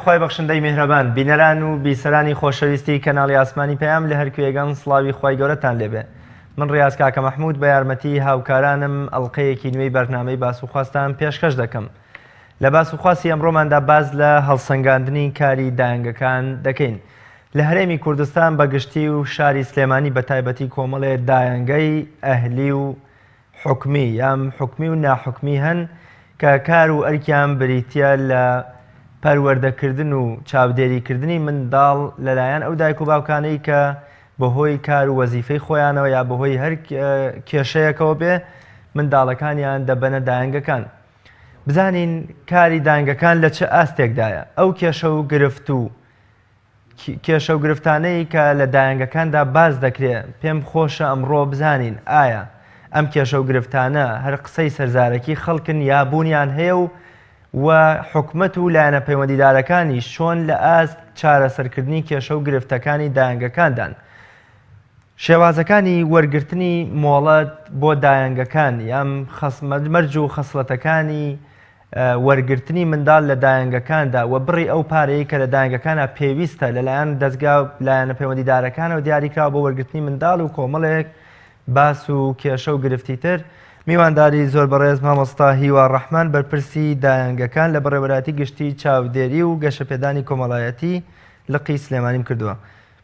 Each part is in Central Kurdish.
خۆی بەخشندەی میهرەبان بینەران و بیسەرانی خۆشەویستی کەناڵی ئاسمانی پەیام لە هەرکوێگەن سڵاوی خۆی گەورەتان لێبێ. من ڕیاز کاکە مەحموود بە یارمەتی هاوکارانم ئەڵقەیەکی نوێی بەرنامەی باسوخواستان پێشکەش دەکەم. لە باسوخواستی ئەمڕۆماندا باز لە هەڵسەنگاندنی کاری دایانگەکان دەکەین. لە هەرێمی کوردستان بەگشتی و شاری سلێمانی بە تایبەتی کۆمەڵێ دایانگەی ئەهلی و حکمی یان حکمی و ناحکمی هەن کە کار و ئەرکیان بریتە لە پەروەردەکردن و چاودێریکردنی منداڵ لەلایەن ئەو دایک و باوکانەی کە بەهۆی کار و وەزیفەی خۆیانەوە یا بەهۆی هەر کێشەیەکەوە بێ منداڵەکانیان دەبەنە دایانگەکان. بزانین کاری دایانگەکان لە چه ئاستێکدایە. ئەو کێشە و گرفت و کێشە و گرفتانەی کە لە دایانگەکاندا باز دەکرێت پێم خۆشە ئەمڕۆ بزانین ئایا ئەم کێشە و گرفتانە هەر قسەی سەرزارەکی خەڵکن یا بوونیان هەیە و حکومەت و لایەنە پەیوەندیدارەکانی چۆن لە ئاست چارەسەرکردنی کێشە و گرفتەکانی دایانگەکاندان. شێوازەکانی وەرگرتنی مۆڵەت بۆ دایانگەکان یان مەرج و خەسڵەتەکانی وەرگرتنی منداڵ لە دایانگەکاندا و بڕی ئەو پارەیە کە لە دایانگەکانە پێویستە لەلایەن دەستگا لایەنە پەیوەندیدارەکانەوە دیاریکراوە بۆ وەرگرتنی منداڵ و کۆمەڵێک باس و کێشە و گرفتی تر. میوانداری زۆر بەڕێز مامۆستا هیوا ڕەحمان بەرپرسی دایانگەکان لە بەڕێوەبەراتی گشتی چاودێری و گەشەپێدانی کۆمەڵایەتی لقی سلێمانیم کردووە.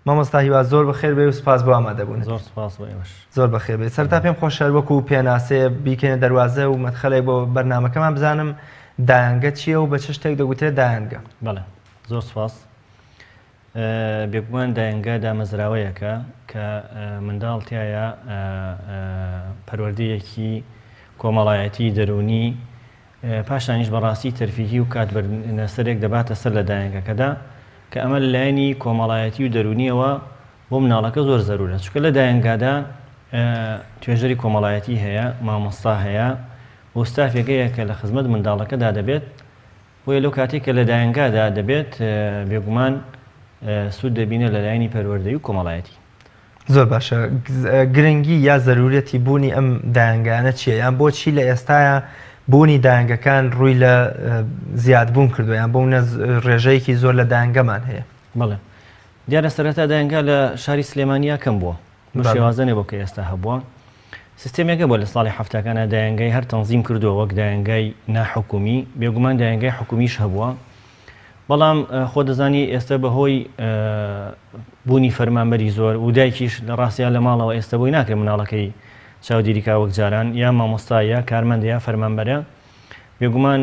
مامۆستا هیوا زۆر بەخێر بێ و سپاس بۆ ئامادەبوون. زۆر سپاس بۆ ئێوەش. زۆر بەخێر بێ. سەرتا پێم خۆشە وەکو پێناسەیە بیکەنە دەروازە و مەدخەلێک بۆ بەرنامەکەمان بزانم دایانگە چییە و بە چ شتێک دەگوترێت دایانگە. بەڵێ زۆر سپاس. بێگومان دایانگە دامەزراوەیەکە کە منداڵ تایە پەروەردەیەکی کۆمەڵایەتی دەرونی پاشانیش بەڕاستی تەرفیهی و کاتبەرنەسەرێک دەباتە سەر لە دایانگەکەدا کە ئەمە لایەنی کۆمەڵایەتی و دەرونیەوە بۆ مناڵەکە زۆر زەرورە. چونکە لە دایانگادا توێژەری کۆمەڵایەتی هەیە، مامۆستا هەیە، ئۆستافێکەیە کە لە خزمەت منداڵەکەدا دەبێت. بۆیە لەو کاتێک کە لە دایانگادا دەبێت بێگومان سوود دەبینە لە لایەنی پەروەردەیی و کۆمەڵایەتی. زۆر باشە. گرنگی یا زەرورەتی بوونی ئەم دایانگانە چییە؟ یان بۆچی لە ئێستاە بوونی دایانگەکان ڕووی لە زیادبوون کردووە یان بۆ ڕێژەیەکی زۆر لە دایانگەمان هەیە؟ بەڵێ دیارە سەرەتا دایانگا لە شاری سلێمانیا کەم بووە شێوازەنێ بۆ کە ئێستا هەبووە. سیستێمێکە بۆ لە ساڵی هەفتەکانە دایانگای هەر تەنزیم کردووە وەک دایانگای ناحکومی، بێگومان دایانگای حکومیش هەبووە. بەڵام خۆ دەزانی ئێستا بەهۆی بوونی فەرمانبەری زۆر و دایکیش لە ڕاستیان لە ماڵەوە ئێستا بۆی ناکرێت مناڵەکەی چاودێریکا وەک جاران یا مامۆستا یا کارمەندە یا فەرمانبەرە. بێگومان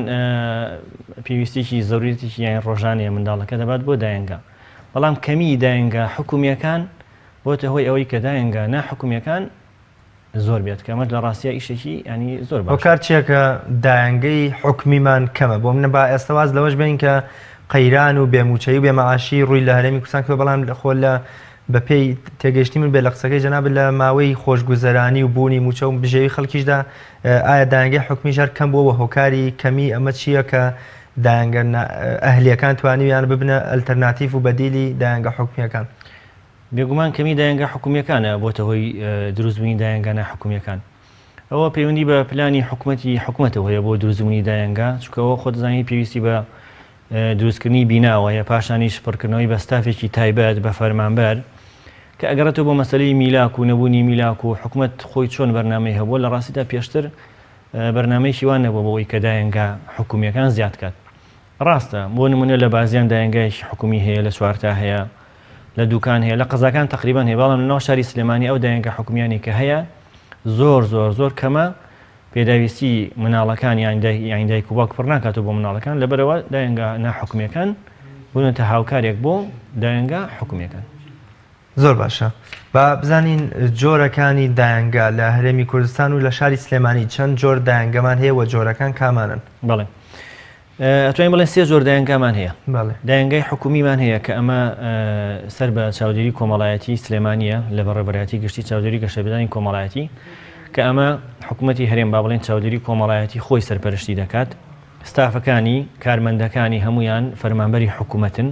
پێویستێکی زەروریەتێکی یان ڕۆژانەیە منداڵەکە دەبات بۆ دایانگا. بەڵام کەمی دایانگا حکومیەکان بۆتە هۆی ئەوەی کە دایانگا ناحکومیەکان زۆر بێت کەمە لە ڕاستیە ئیشێکی ینی زۆر باش. کار چیەکە دایانگەی حکمیمان کەمە بۆ منە با ئێستاواز لەوەش بین کە قەیران و بێموچەی و بێمەعاشی ڕووی لە هەرێمی کوردستان کردووە. بەڵام خۆ لە بەپێی تێگەشتی من بێ لە قسەکەی جەناب لە ماوەی خۆشگوزەرانی و بوونی موچە و بژێوی خەڵکیشدا ئایا دایانگەی حکمی ژار کەم بووە هۆکاری کەمی ئەمە چییە کە دایانگە ئەهلیەکان توانیویان ببنە ئەلتەرناتیڤ و بەدیلی دایانگە حکومیەکان؟ بێگومان کەمی دایانگە حکومیەکانە بۆتە هۆی دروستبوونی دایانگە ناحکومیەکان. ئەوە پەیوەندی بە پلانی حکومەتەوە هەیە بۆ دروستبوونی دایانگە، چونکەوە خۆ دەزانی پێویستی بە دروستکردنی بیناوە یا پاشانیش پڕکردنەوەی بە ستافێکی تایبەت بە فەرمانبەر کە ئەگەڕێتەوە بۆ مەسەلەی میلاک و نەبوونی میلاک و حکومەت خۆی چۆن بەرنامەی هەبووە لە ڕاستیدا پێشتر بەرنامەیەکی وان نەبووە بۆەوەی کە دایانگا حکومیەکان زیاد کات. ڕاستە بۆ نمونە لە بازیان دایانگایەکی حکومی هەیە، لە چوارتا هەیە، لە دوکان هەیە، لە قەزاکان تقریبان هەیە. بەڵام لەناو شاری سلێمانی ئەو دایانگە حکومیانی کە هەیە زۆر زۆر زۆر کەمە. پێداویستی مناڵەکان یان دایک و باوک پڕ ناکاتەوە بۆ مناڵەکان لەبەرەوە دایانگا ناحکومیەکان بوونەتە هاوکارێک بۆ دایانگا حکومیەکان. زۆر باشە. با بزانین جۆرەکانی دایانگا لە هەرێمی کوردستان و لە شاری سلێمانی چەند جۆر دایانگەمان هەیە و جۆرەکان کامانن؟ بەڵێ ئەتوانین بڵێن سێ جۆر دایانگامان هەیە. دایانگای حکومیمان هەیە کە ئەمە سەر بە چاودێری کۆمەڵایەتی سلێمانیە لە بەڕێوەبەراتی گشتی چاودێری گەشەپێدانی کۆمەڵایەتی کە ئەمە حکوومەتی هەرێم با بڵێن چاودێری کۆمەڵایەتی خۆی سەرپەرشتی دەکات. ستافەکانی کارمەندەکانی هەمویان فەرمانبەری حکوومەتن.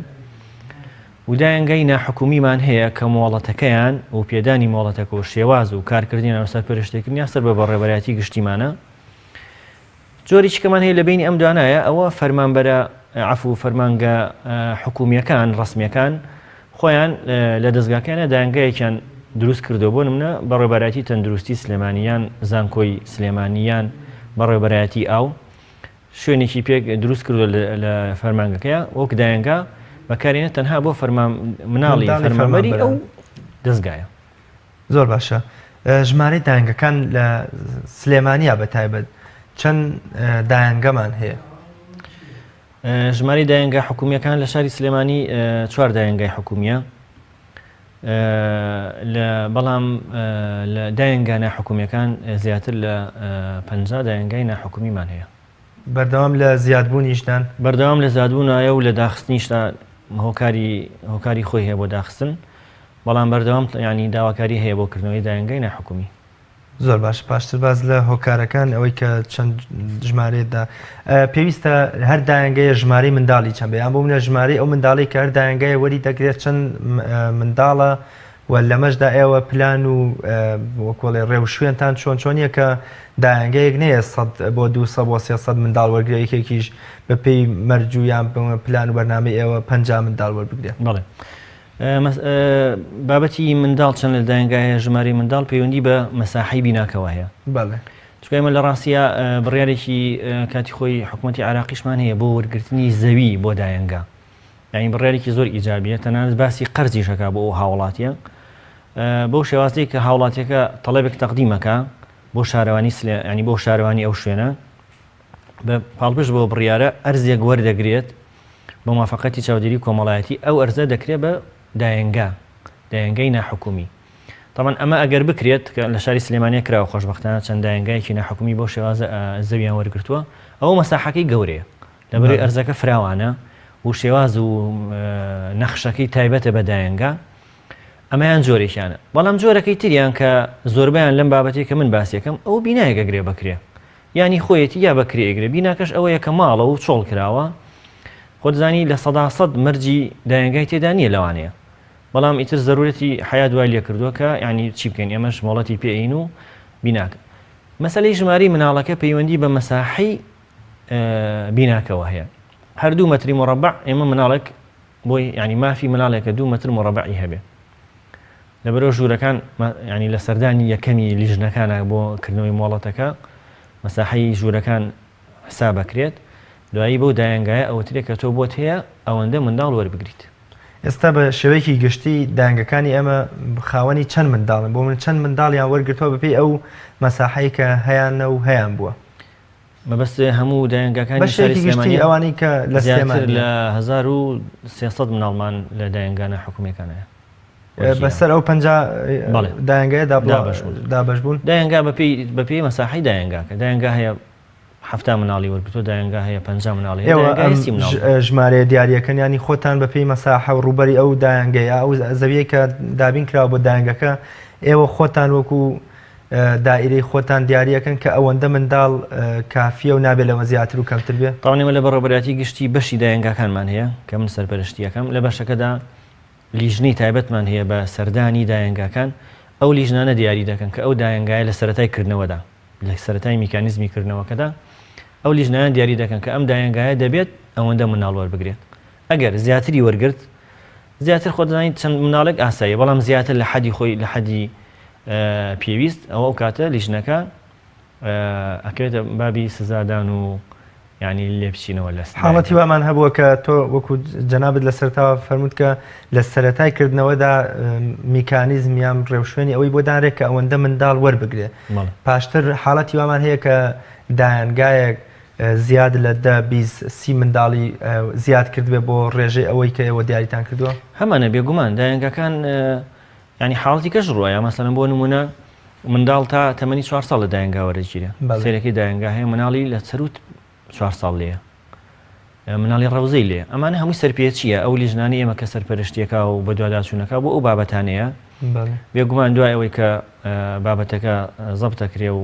و دایانگای ناحکومیمان هەیە کە مۆڵەتەکەیان و پێدانی مۆڵەتەکە و شێواز و کارکردنیان و سەرپەرشتیکردنیان سەر بە بەڕێوەبەراتی گشتیمانە. جۆری چکەمان هەیە لە بینی ئەم دوانایە ئەوە فەرمانبەرە عفو فەرمانگە حکومیەکان ڕسمیەکان خۆیان لە دەستگاکانە داهێنگایەکیان دروست کردو بۆ نمونە بەڕێوەبەرایەتی تەندروستی سلێمانیان زانکۆی سلێمانیان بەڕێوەبەرایەتی ئاو شوێنێکی پێک دروست کردو لە فەرمانگەکەیە وەک داهێنگا بەکارێنێت تەنها بۆ مناڵی فەرمانبەری ئەو دەستگایە. زۆر باشە. ژمارەی داهێنگەکان لە سلێمانیا بەتایبەت چەند داهێنگەمان هەیە؟ ژماری داهێنگا حکومیەکان لە شاری سلێمانی 4 داهێنگای حکومیە بەڵام لە داهێنگا ناحکومیەکان زیاتر لە 50 داهێنگای ناحکومیمان هەیە. بەردەوام لە زیادبوونیشدان بەردەوام لە زیادبوونایە و لە داخستنیشدا هۆکاری خۆی هەیە بۆ داخستن بەڵام بەردەوام ینی داواکاری هەیە بۆ کردنەوەی داهێنگای ناحکومی. زۆر باش پاشتر باز لە هۆکارەکان ئەوەی کە چەند ژمارەیەدا پێویستە هەر داهێنگایە ژمارەی منداڵی چەند بێ یان بۆ منە ژمارەی ئەو منداڵی کە هەر داهێنگایە وەری دەگرێت چەند منداڵە و لەمەشدا ئێوە پلان و وەکوڵێ ڕێوشوێنتان چۆنیە کە داهێنگایەک نەیە 100 بۆ 200 بۆ 300 منداڵ وەرگێ یەکێکیش بەپێی مەرجویان پلان و بەرنامەی ئێوە 50 منداڵ وەربگرێت. بەڵێ بابەتی منداڵ چەند لە داهێنگایە ژماری منداڵ پەیوەندی بە مەساحەی بیناکەوە هەیە. بەڵێ چونکە ئێمە لە ڕاستیە بڕیارێکی کاتی خۆی حکوومەتی عێراقیشمان هەیە بۆ وەرگرتنی زەوی بۆ داهێنگا یعنی بڕیارێکی زۆر ئیجابیە تەنانەت باسی قەرزیشەکە بۆ ئەو هاوڵاتیە بۆ شێوازەی کە هاوڵاتیەکە تەڵەبێک تەقدیمەکە بۆ شارەوانی ینی بۆ شارەوانی ئەو شوێنە بە پاڵپشت بۆ بڕیارە ئەرزێک وەردەگرێت بە موافقەتی چاودێری کۆمەڵایەتی ئەو ئەرزە دەکرێت بە داهێنگای ناحکومی. طبعا ئەمە ئەگەر بکرێت کە لە شاری سلێمانیە کراوە خۆشبەختانە چەند داهێنگایەکی ناحکومی بۆ شێوازە زەویان وەرگرتووە ئەوە مەساحەکەی گەورەیە لەبەرەوەی ئەرزەکە فراوانە و شێواز و نەخشەکەی تایبەتە بە داهێنگا ئەمەیان جۆرێکیانە بەڵام جۆرەکەی تریان کە زۆربیان لەم بابەتێک کە من باسیەکەم ئەو بینایەکە گرێ بکرێ ینی خۆیەتی یا بەکرێ ئەگرێ بیناکەش ئەوەیە کە ماڵە و چۆڵ کراوە خۆتزانی لە 100% مەرجی داهێنگای تێدا نییە لەوانەیە بەڵام ئیتر زەرورەتی حیا دوای لێ کردووە کە ینی چی بکەین ئێمەش مۆڵەتی پێین و بیناکە مەسەلەی ژماری مناڵەکە پەیوەندی بە مەساحەی بیناکەوە هەیە هەر 2 مەتری مربع ئێمە مناڵێک بۆی ینی مافی مناڵێکە 2 مەتر مربعی هەبێ لەبەرەوە ژوورەکان ینی لە سەردانی یەکەمی لیژنەکانە بۆ کردنەوەی مۆڵەتەکە مەساحەی ژوورەکان حساب بکرێت دوایی بۆ داهێنگایە ئەوەترێک کە تۆ بۆت هەیە ئەوەندە منداڵ وەربگریت. ئێستا بە شێوەیەکی گشتی داهێنگەکانی ئێمە خاوەنی چەند منداڵن بۆ من چەند منداڵیان وەرگرتووە بەپێی ئەو مەساحەی کە هەیەە و هەیان بووە مەبەست هەموو داهێنگەکانی شاری گشتی ئەوانەی کە لە سلێمانی لە 1300 مناڵمان لە داهێنگانە حکومیەکانەیە بەسەر ئەو 50 داهێنگایە دابەش بوون داهێنگا بەپێی مەساحەی داهێنگاکە داهێنگا هەیە 7 مناڵی وەرگرتووە داهێنگا هەیە 50 مناڵی ژمارە دیاریەکەن ینی خۆتان بەپێی مەساحە و ڕوبەری ئەو داهێنگەیە ئەو زەویە کە دابین کراوە بۆ داهێنگەکە ئێوە خۆتان وەکو دائیرەی خۆتان دیاریەکەن کە ئەوەندە منداڵ کافیە و نابێت لەمە زیاتر و کەمتر بێ. تاوانێمە لە بەڕێوەبەرایەتی گشتی بەشی داهێنگاکانمان هەیە کە من سەرپەرشتیەکەم لە بەشەکەدا لیژنەی تایبەتمان هەیە بە سەردانی داهێنگاکان ئەو لیژنانە دیاری دەکەن کە ئەو داهێنگایە لە سەرەتای کردنەوەدا لە سەرەتای میکانیزمی کردنەوەکەدا ئەو لیژنانە دیاری دەکەن کە ئەم داهێنگایە دەبێت ئەوەندە مناڵ وەربگرێت ئەگەر زیاتری وەرگرت زیاتر خۆ دەزانیت چەند مناڵێک ئاساییە بەڵام زیاتر لە حەدی خۆی لە حەدی پێویست ئەو کاتە لیژنەکە ئەکرێتە بابی سزادان و ینی لێبچینەوە لە حاڵەتی وامان هەبووە کە تۆ وەکو جەنابەت لە سەرتاوە فەرمووت کە لە سەرەتای کردنەوەدا میکانیزم یان ڕێوشوێنی ئەوەی بۆ دارێت کە ئەوەندە منداڵ وەربگرێ پاشتر حاڵەتی وامان هەیە کە داهێنگایەک زیاد لە 10-20 منداڵی زیاد کردبێ بۆ ڕێژەی ئەوەی کە ئێوە دیاریتان کردووە هەمانە بێگومان داهێنگەکان ینی حاڵەتی کەش ڕوایە مەسەڵەن بۆ نمونە منداڵ تا تەمەنی 4 ساڵ لە داهێنگا وەرەگیرە سەرەکەی داهێنگا هەیە مناڵی لە سەروت 4 ساڵ لێە مناڵی ڕەوزەی لێ ئەمانە هەمووی سەرپێچیە ئەو لیژنانی ئێمە کە سەرپەرشتیەکە و بە دوواداچوونەکە بۆ ئەو بابەتانەیە بێگومان دوای ئەوەی کە بابەتەکە زەبتەکرێ و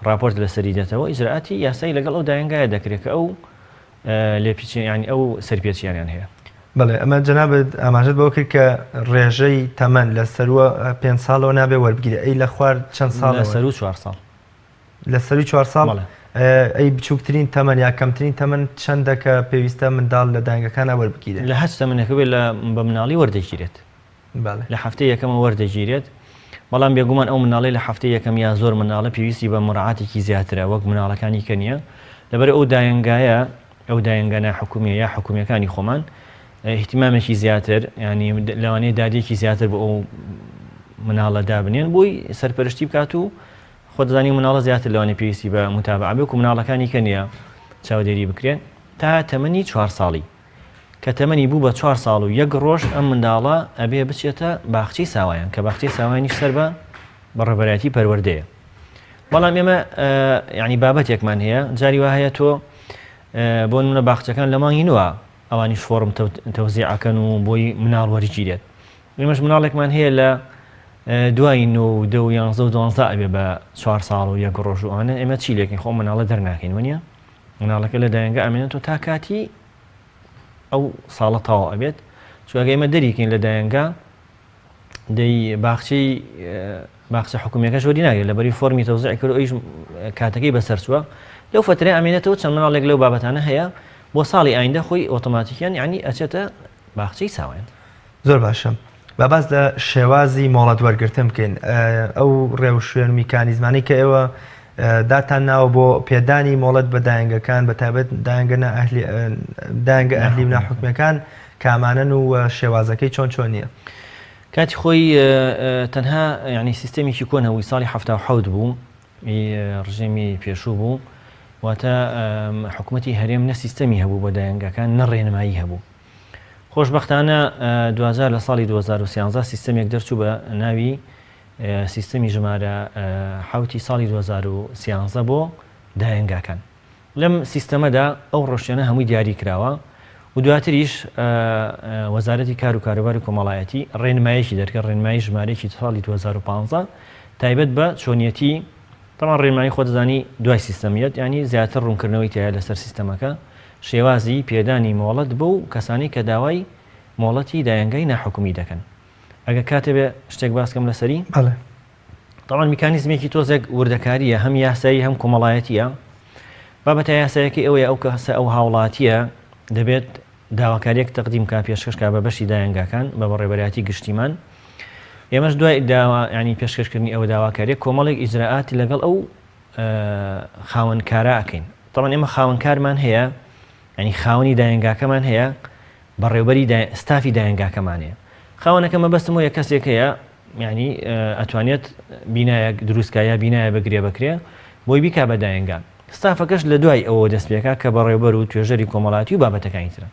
راپۆرت لەسەری دێتەوە ئیجرعاتی یاسایی لەگەڵ ئەو داهێنگایە دەکرێت کە ئەو لێپیچیانی ئەو سەرپێچیانیان هەیە. بەڵێ ئەمە جەنابەت ئاماژەت بەوە کرد کە ڕێژەی تەمەن لە سەروە 5 ساڵەوە نابێ وەربگیرێ ئەی لە خوار چەند ساڵ لە سەر و 4 ساڵ لە سەری 4 ساڵ ئەی بچووکترین تەمەن یا کەمترین تەمەن چەندە کە پێویستە منداڵ لە دایانگەکانە وەربگیرێت؟ لە هەست تەمەنەکە بێت بە مناڵی وەردەگیرێت لە هەفتەی یەکەمە وەردەگیرێت بەڵام بێگومان ئەو مناڵی لە هەفتەی یەکەم یا زۆر مناڵە پێویستی بە مڕعاتێکی زیاترە وەک مناڵەکانی کە نییە لەبەر ئەو دایانگایە ئەو دایانگانە حکومیە یا حکومیەکانی خۆمان احتیمامێکی زیاتر ینی لەوانەیە دادێکی زیاتر بۆ ئەو مناڵە دابنێن بۆی سەرپەرشتی بکات و خۆدزانی مناڵە زیاتر لەوانەیە پێویستی بە متابعە بێت و مناڵەکانی کە نییە چاودێری بکرێن تا تەمەنی 4 ساڵی کە تەمەنی بوو بە 4 ساڵ و 1 ڕۆژ ئەم منداڵە ئەبێ بچێتە باخچەی ساوایان کە باخچەی ساوایانیش سەر بە بەڕێبەرایەتی پەروەردەیە بەڵام ئێمە ینی بابەتێکمان هەیە جاری وا هەیە تۆ بۆ نمونە باخچەکان لە مانگی نووە ئەوانی فۆرم تەوزیعەکەن و بۆی مناڵ وەرگیرێت ئێمەش مناڵێکمان هەیە لە دوای 9 10 11 و 12 ئەبێ بە 4 ساڵ و 1 ڕۆژ و ئەوانە ئێمە چی لێکین خۆ مناڵە دەرناکەین وەنیە مناڵەکە لە دایانگە ئەمێنێتەوە تا کاتی ئەو ساڵە تاوە ئەبێت چونکە ئێمە دەریکەین لە دایانگە دەی باخچە حکومیەکەش وەری ناگرێت لەبەری فۆرمی تەوزیع کرد و ئەویش کاتەکەی بەسەر چووە لەو فترەیە ئەمێنێتەوە چەند مناڵێک لەو بابەتانە هەیە بۆ ساڵی ئایندە خۆی ئۆتۆماتیکیان یعنی ئەچێتە باخچەی ساوایان. زۆر باشە. با باز لە شێوازی مۆڵەت وەرگرتن بکەین ئەو ڕێو شوێن و میکانیزمانی کە ئێوە داتان ناوە بۆ پێدانی مۆڵەت بە دایانگەکان بە تایبەت دایانگە ئەهلی ناحکومیەکان کامانن و شێوازەکەی چۆن نییە؟ کاتی خۆی تەنها ینی سیستەمێکی کۆنەوەی ساڵی 1970 بوو ڕژێمی پێشوو بوو واتە حکوومەتی هەرێم نە سیستەمی هەبوو بۆ دایانگەکان نە ڕێنمایی هەبوو. خۆشبەختانە 2000 لە ساڵی 2013 سیستەمێک دەرچوو بە ناوی سیستەمی ژمارە حوتی ساڵی 2013 بۆ دایانگاکان. لەم سیستەمەدا ئەو ڕۆژێنە هەمووی دیاری کراوە و دواتریش وەزارەتی کار و کاروباری کۆمەڵایەتی ڕێنماییەکی دەرکرد ڕێنمایی ژمارەیەکی ساڵی 2015 تایبەت بە چۆنیەتی تەمان ڕێنمایی خۆدەزانی دوای سیستەمیەت ینی زیاتر ڕوونکردنەوەی تایە لەسەر سیستەمەکە شێوازی پێدانی مۆڵەت بۆ کەسانی کە داوای مۆڵەتی دایانگای ناحکومی دەکەن. ئەگە کاتێ بێ شتێک باسکەم لەسەری تەمان میکانیزمێکی تۆزێک وردەکاریە هەم یاسایی هەم کۆمەڵایەتیە بابەتە یاسایەکەی ئەوەیە ئەو کەسە ئەو هاوڵاتیە دەبێت داواکاریەک تەقدیم کا پێشکەشکا بە بەشی دایانگاکان بە بەڕێبەرایەتی گشتیمان ئێمەش دوای داوا ینی پێشکەشکردنی ئەوە داواکاریە کۆمەڵێک ئیجراعاتی لەگەڵ ئەو خاوەنکارە ئەکەین. تەمان ئێمە خاوەنکارمان هەیە ینی خاوەنی دایانگاکەمان هەیە بەڕێوەبەری ستافی دایانگاکەمان هەیە. خاوەنەکە مەبەستم وەیە کەسێک هەیە ینی ئەتوانێت بینایەک دروستکایە بینایە بەگرێ بکرێ بۆی بیکا بە دایانگا. ستافەکەش لە دوای ئەوە دەست پێکا کە بەڕێوەبەر و توێژەری کۆمەڵاتی و بابەتەکانی ترە.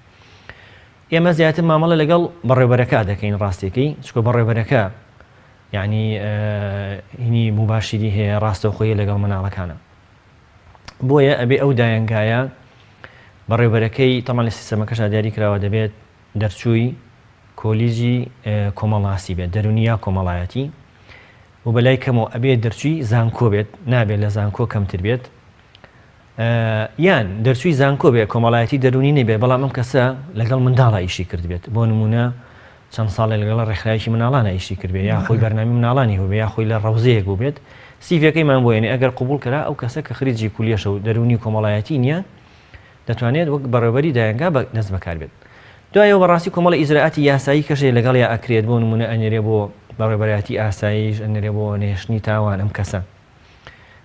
ئێمە زیاتر مامەڵە لەگەڵ بەڕێوەبەرەکە دەکەین ڕاستیەکەی چکە بەڕێوەبەرەکە یعنی هینی مباشیری هەیە ڕاستەوخۆیە لەگەڵ مناڵەکانە. بۆیە ئەبێ ئەو دایانگایە بەڕێوەبەرەکەی تەمان لە سیستەمەکەشا دیاری کراوە دەبێت دەرچووی کۆلیژی کۆمەڵاسی بێت دەرونیا کۆمەڵایەتی و بەلای کەمەوە ئەبێت دەرچووی زانکۆ بێت نابێت لە زانکۆ کەمتر بێت یان دەرچووی زانکۆ بێت کۆمەڵایەتی دەرونی نەبێت بەڵام ئەم کەسە لەگەڵ منداڵە ئیشی کرد بێت بۆ نمونە چەند ساڵێ لەگەڵ ڕێکخراوێکی مناڵانە ئیشی کرد بێت یا خۆی بەرنامی مناڵانی هەبێت یا خۆی لە ڕەوزەیەک بوو بێت سیڤەکەیمان بۆ یێنێ ئەگەر قبول کرا ئەو کەسە کە خریجی کولیەشە و دەرونی کۆمەڵایەتی نییە دەتوانێت وەک بەڕێوەبەری دایانگا دەست بەکار بێت. دوایەوە بەڕاستی کۆمەڵە ئیجراعاتی یاسایی کەشێ لەگەڵ یا ئەکرێت بۆ نمونە ئەنێرێ بۆ بەڕێوەبەرایەتی ئاساییش ئەنێرێ بۆ نێشتنی تاوان ئەم کەسە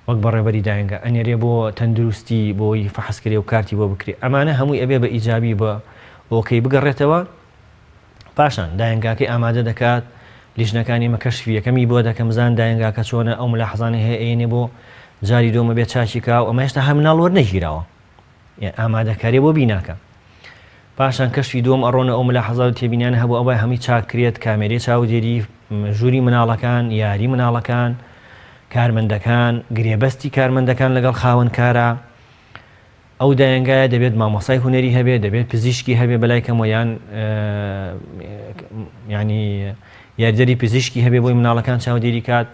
وەک بەڕێوەبەری دایانگا ئەنێرێ بۆ تەندروستی بۆی فەحسکرێ و کارتی بۆ بکرێت ئەمانە هەمووی ئەبێ بە ئیجابی بە ئۆکەی بگەڕێتەوە پاشان دایانگاکەی ئامادە دەکات لیژنەکانی مەکەشفی یەکەمی بۆ دەکەم زان دایانگاکە چۆنە ئەو ملاحەزانە هەیە ئێنێ بۆ جاری دۆمە بێت چاچی کا و ئەمە هێشتا هەم مناڵ وەرنەگیراوە ئامادەکاری بۆ بیناکە پاشان کەشفی دۆم ئەڕۆنە ئەو ملاحەزا و تێبینیانە هەبوو ئەوەی هەمی چاکرێت کامێرەی چاودێری ژووری مناڵەکان یاری مناڵەکان کارمەندەکان گرێبەستی کارمەندەکان لەگەڵ خاوەنکارە ئەو دایانگایە دەبێت مامۆسای هونەری هەبێت دەبێت پزیشکی هەبێت بەلای کەمەوە یان ینی یاریدەری پزیشکی هەبێت بۆی مناڵەکان چاودێری کات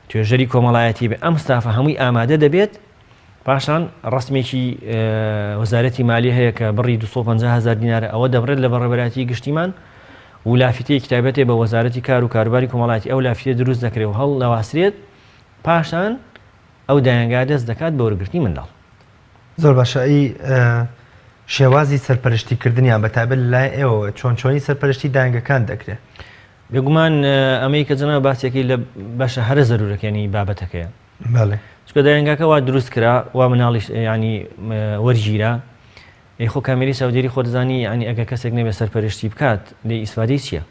توێژەری کۆمەڵایەتی بێت ئەم ستافە هەمووی ئامادە دەبێت پاشان ڕستمێکی وەزارەتی مالی هەیە کە بڕی 250,000 دینارە ئەوە دەبڕێت لە بەڕێبەراتی گشتیمان و لافیتەیە کتابەتێ بە وەزارەتی کار و کاروباری کۆمەڵایەتی ئەو لافیتە دروست دەکرێت و هەڵ لەواسرێت پاشان ئەو دایانگا دەست دەکات بە وەرگرتنی منداڵ زۆر باشایی شێوازی سەرپەرشتیکردنیان بە تایبەت لای ئێوە چۆنی سەرپەرشتی دایانگەکان دەکرێت بێگومان ئەمەی کە جەناب باسێکی لە بەشە هەرە زەرورەکەنی بابەتەکەیە بەڵێ چکە دایانگاکە وا دروست کرا وا مناڵیش ینی وەرگیرا خۆ کامێری ساودێری خۆ دەزانی ینی ئەگە کەسێک نەبێت سەرپەرشتی بکات لێ ئیسفادەی چییە؟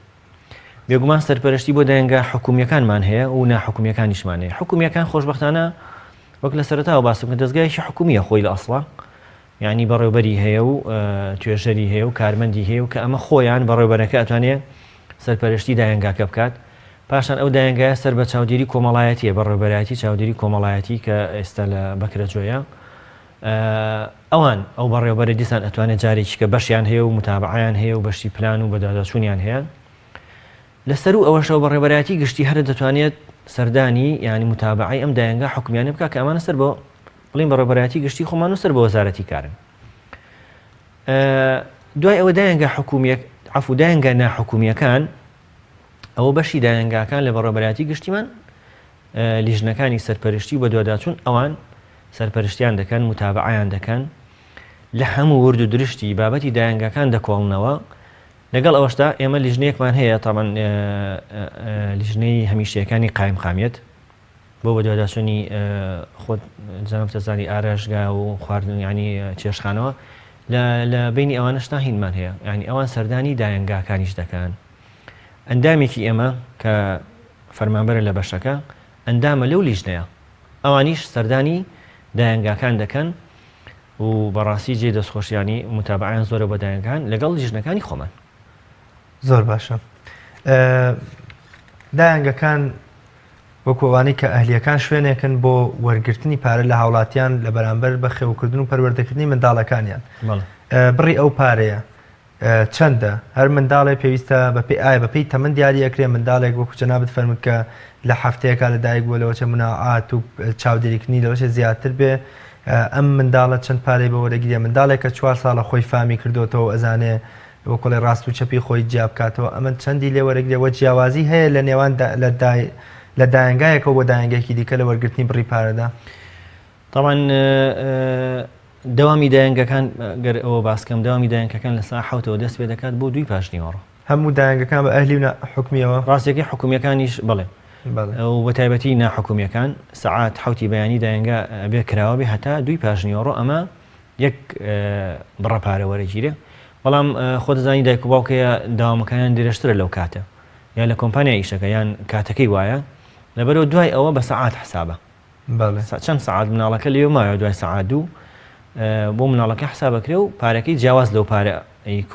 بێگومان سەرپەرشتی بۆ دایانگا حکومیەکانمان هەیە و ناحکومیەکانیشمان هەیە حکومیەکان خۆشبەختانە وەک لە سەرەتاوە باسم کە دەستگایکی حکومیە خۆی لە ئەسڵا یعنی بەڕێوبەری هەیە و توێژەری هەیە و کارمەندی هەیە و کە ئەمە خۆیان بەڕێوبەرەکە ئەتوانێت سەرپەرشتی دایانگاکە بکات پاشان ئەو دایانگایە سەر بە چاودێری کۆمەڵایەتیە بەڕێوبەرایەتی چاودێری کۆمەڵایەتی کە ئێستا لە بەکرەجۆیە ئەوان ئەو بەڕێوبەرە دیسان ئەتوانێت جارێکی کە بەشیان هەیە و متابعیان هەیە و بەشتی پلان و بەداداچوونیان هەیە لەسەر و ئەوەشەوە بەڕێوبەرایەتی گشتی هەرە دەتوانێت سەردانی ینی متابعی ئەم دایانگا حکومیانە بکات کە ئەمانە سەر بۆ بڵین بەڕێوبەرایەتی گشتی خۆمان و سەر بە وەزارەتی کارن دوای ئەوە دایانگا حکومیەک عەفو دایانگا ناحکومیەکان ئەوە بەشی دایانگاکان لە بەڕێوبەرایەتی گشتیمان لیژنەکانی سەرپەرشتی و بە دواداچوون ئەوان سەرپەرشتیان دەکەن متابعیان دەکەن لە هەموو ورد و درشتی بابەتی دایانگاکان دەکۆڵنەوە لەگەڵ ئەوەشتا ئێمە لیژنەیەکمان هەیە تامان لیژنەی هەمیشەیەکانی قایم خامیت بۆ بە دواداچوونی خۆت جەناب تەزانی ئارەشگا و خواردن ینی چێشخانەوە لە بینی ئەوانەشتا هینمان هەیە ینی ئەوان سەردانی دایانگاکانیش دەکەن ئەندامێکی ئێمە کە فەرمانبەرە لە بەشەکە ئەندامە لەو لیژنەیە ئەوانیش سەردانی دایانگاکان دەکەن و بەڕاستی جێ دەستخۆشیانی متابعیان زۆرە بە دایانگاکان لەگەڵ لیژنەکانی خۆمان زۆر باشە دایانگەکان وەکووانەی کە ئەهلیەکان شوێنێکن بۆ وەرگرتنی پارە لە هاوڵاتیان لە بەرامبەر بە خێوکردن و پەروەردەکردنی منداڵەکانیان بڕی ئەو پارەیە چەندە هەر منداڵێ پێویستە ئایا بەپێی تەمەند دیاری ئەکرێ منداڵێک وەکو جەنابەت فەرمووت کە لە هەفتەیەکە لەدایک بووە لەوەچە مناعات و چاودێریکردنی لەوەشە زیاتر بێ ئەم منداڵە چەند پارەی بە وەرەگیرێ منداڵێک کە 4 ساڵە خۆی فامی کردوتەوە ئەزانێ وەکڵێ ڕاست و چەپی خۆی جیاب بکاتەوە ئەمە چەندی لێ وەرەگرێەوە جیاوازی هەیە لە نێوان لە دایانگایەکە بۆ دایانگایەکی دیکە لە وەرگرتنی بڕی پارەدا طبعاً دەوامی دایانگەکان گەر ئەوە باسکەم داوامی دایانگەکان لە ساعت 7ەوە دەست پێ دەکات بۆ 2 پاشنیوەڕۆ هەموو دایانگەکان بە ئەهلی و حکومیەوە ڕاستێکی حکومیەکانیش بڵێ و بە تایبەتی ناحکومیەکان سعات 7 بەیانی دایانگا بێ کراوە بێ هەتا 2 پاشنیوەڕۆ ئەمە یەک بڕەپارە وەرەگیرێ بەڵام خۆ دەزانی دایک و باوکەیە داوامەکانیان درێژترە لەو کاتە یان لە کۆمپانیا ئیشەکە یان کاتەکەی وایە لەبەرەوە دوای ئەوە بە سعات حسابە چەند سعات مناڵەکە لێو مایە دوای سعات 2 بۆ مناڵەکە حسابەکرێ و پارەکەی جیاواز لەو پارە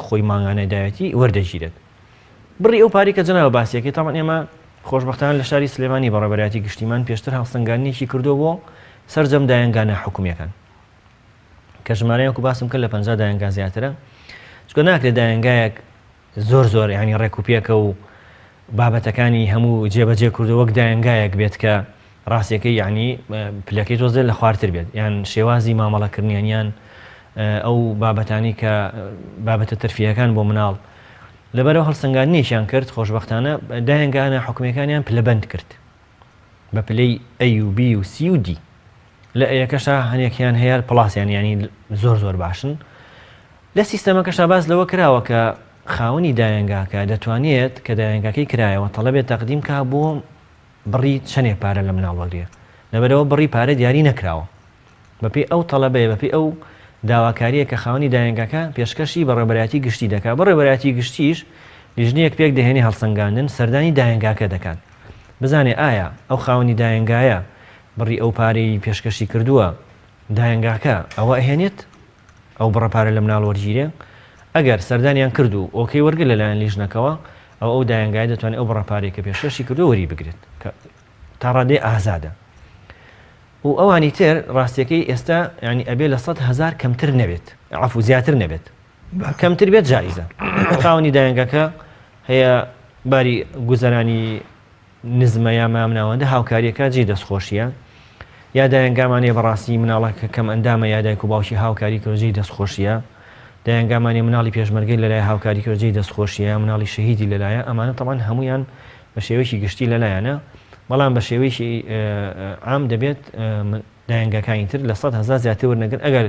خۆی ماگانەی داوێتی وەردەگیرێت بڕی ئەو پارەی کە جەنابە باسیەکەی تامان ئێمە خۆشبەختانە لە شاری سلێمانی بەڕێوەبەرایەتی گشتیمان پێشتر هەڵسەنگاندنێکی کردو بۆ سەرجەم دایانگا ناحکومیەکان کە ژمارەیەک و باسم کرد لە 50 دایانگا زیاترە چکە ناکرێت دایانگایەک زۆر ینی ڕێکوپێکە و بابەتەکانی هەموو جێبەجێ کردو وەک دایانگایەک بێت کە ڕاستیەکەی یعنی پلەکەی تۆزێ لە خوارتر بێت یان شێوازی مامەڵەکردنیان یان ئەو بابەتانی کە بابەتە تەرفیەکان بۆ مناڵ لەبەرەوە هەڵسەنگاندنیشیان کرد خۆشبەختانە دایانگا ناحکومیەکانیان پلەبەند کرد بە پلەی A و B و C و D لە ئەیەکەشا هەنێکیان هەیە پڵاسیان ینی زۆر باشن لە سیستەمەکەشا باز لەوە کراوە کە خاوەنی دایانگاکە دەتوانێت کە دایانگاکەی کرایەوە تەڵەبێت تەقدیم کا بۆ بڕی چەندێک پارە لە مناڵ وەرگێ لەبەرەوە بڕی پارە دیاری نەکراوە بەپێی ئەو تەڵەبەیە بەپێی ئەو داواکاریە کە خاوەنی دایانگاکە پێشکەشی بەڕێوەبەرایەتی گشتی دەکات بەڕێوەبەرایەتی گشتیش لیژنەیەک پێک دەهێنی هەڵسەنگاندن سەردانی دایانگاکە دەکات بزانێ ئایا ئەو خاوەنی دایانگایە بڕی ئەو پارەی پێشکەشی کردووە دایانگاکە ئەوە ئەهێنێت ئەو بڕەپارە لە مناڵ وەرگیرێ ئەگەر سەردانیان کردو ئۆکەی وەرگە لەلایەن لیژنەکەوە ئەو دایانگای دەتوانێت ئەو بڕەپارەی کە پێشکەشی کردو وەری بگرێت تا ڕادەی ئازادە و ئەوانی تر ڕاستیەکەی ئێستا ینی ئەبێ لە 100,000 کەمتر نەبێت عەفو زیاتر نەبێت کەمتر بێت جایزە خاوەنی دایانگاکە هەیە باری گوزەرانی نزمە یا مامناوەندە هاوکاریەکە جێ دەستخۆشیە یا دایانگامانێ بەڕاستی مناڵەکە کەم ئەندامە یا دایک و باوکی هاوکاری کردجێ دەستخۆشیە دایانگامانی مناڵی پێشمەرگەی لەلایە هاوکاری کردجێ دەستخۆشیە مناڵی شەهیدی لەلایە ئەمانە تەمان هەمویان بە شێوەیەکی گشتی لەلایەنە بەڵام بە شێوەیەکی عام دەبێت دایانگاکانی تر لە 100,000 زیاتر وەرنەگرن ئەگەر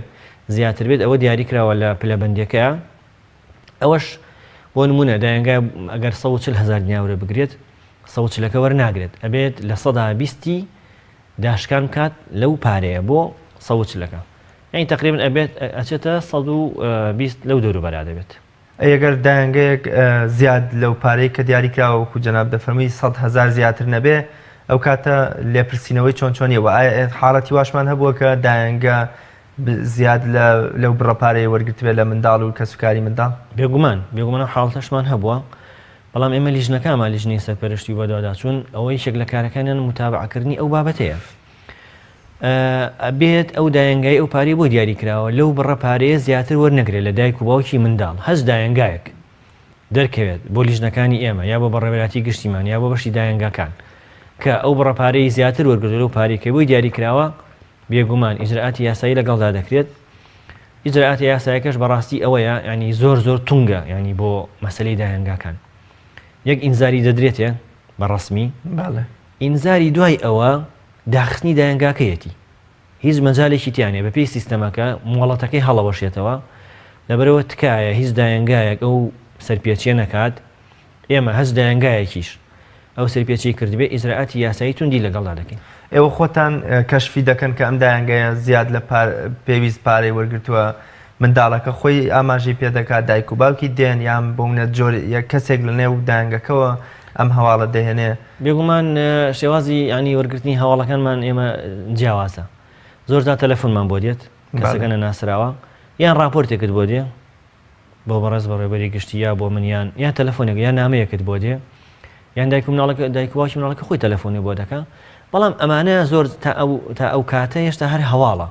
زیاتر بێت ئەوە دیاری کراوە لە پلەبەندیەکەیە ئەوەش بۆ نمونە دایانگای ئەگەر 140,000 دینار بگرێت 140ەکە وەرناگرێت ئەبێت لە 120 داشکان بکات لەو پارەیە بۆ 140ەکە یعنی تقریبا ئەبێت ئەچێتە 120 لەو دەوروبەرا دەبێت. ئەگەر دایانگەیەک زیاد لەو پارەی کە دیاری کراوەکو جەناب دەفەرمووی 100,000 زیاتر نەبێ ئەو کاتە لێپرسینەوەی چۆنیەوە ئایا حاڵەتی واشمان هەبووە کە دایانگە زیاد لەو بڕەپارەیە وەرگرتوێت لە منداڵ و کەسوکاری منداڵ؟ بێگومان حاڵەتەشمان هەبووە بەڵام ئێمە لیژنەکەمان لیژنەی سەرپەرشتی و بەدواداچوون ئەوەی شێک لە کارەکانیان متابعکردنی ئەو بابەتەیە بێت ئەو دایانگای ئەو پارەی بۆ دیاری کراوە لەو بڕەپارەیە زیاتر وەرنەگرێت لە دایک و باوکی منداڵ هەست دایانگایەک دەرکەوێت بۆ لیژنەکانی ئێمە یا بۆ بەڕێوەبەراتی گشتیمان یا بۆ بەشی دایانگاکان کە ئەو بڕەپارەی زیاتر وەرگرت لەو پارێکەکەی بۆی دیاری کراوە بێگومان ئیجراعاتی یاسایی لەگەڵدا دەکرێت ئیجراعاتی یاسایەکەش بەڕاستی ئەوەیە ینی زۆر تونگە ینی بۆ مەسەلەی دایانگاکان یەک ئینزاری دەدرێتێ بە ڕەسمی ئینزاری دوای ئەوە داخستنی دایانگاکەیەتی هیچ مەجالێکی تیانێ بە پێی سیستەمەکە مۆڵەتەکەی هەڵەوەشێتەوە لەبەرەوە تکایە هیچ دایانگایەک ئەو سەرپێچیە نەکات ئێمە هەست دایانگایەکیش ئەو سەرپێچی کردبێ ئیجراعاتی یاسایی توندی لەگەڵدا دەکەین. ئێوە خۆتان کەشفی دەکەن کە ئەم دایانگایە زیاد لە پێویست پارەی وەرگرتووە منداڵەکە خۆی ئاماژەی پێ دەکات دایک و باوکی دێن یان بۆنە جۆر یەک کەسێک لە نێو دایانگەکەەوە ئەم هەواڵە دەهێنێ؟ بێگومان شێوازی ینی وەرگرتنی هەواڵەکانمان ئێمە جیاوازە زۆردا تەلەفۆنمان بۆ دێت کەسەکەنە ناسراوە یان راپۆرتێکت بۆ دێ بۆ بەڕێز بەڕێوەبەری گشتی یا بۆ منیان یا تەلەفۆنێک یان نامەیەکت بۆ دێ یان دایک و باوکی مناڵەکە خۆی تەلەفۆنی بۆ دەکە بەڵام ئەمانە زۆر تا ئەو کاتە هێشتا هەر هەواڵە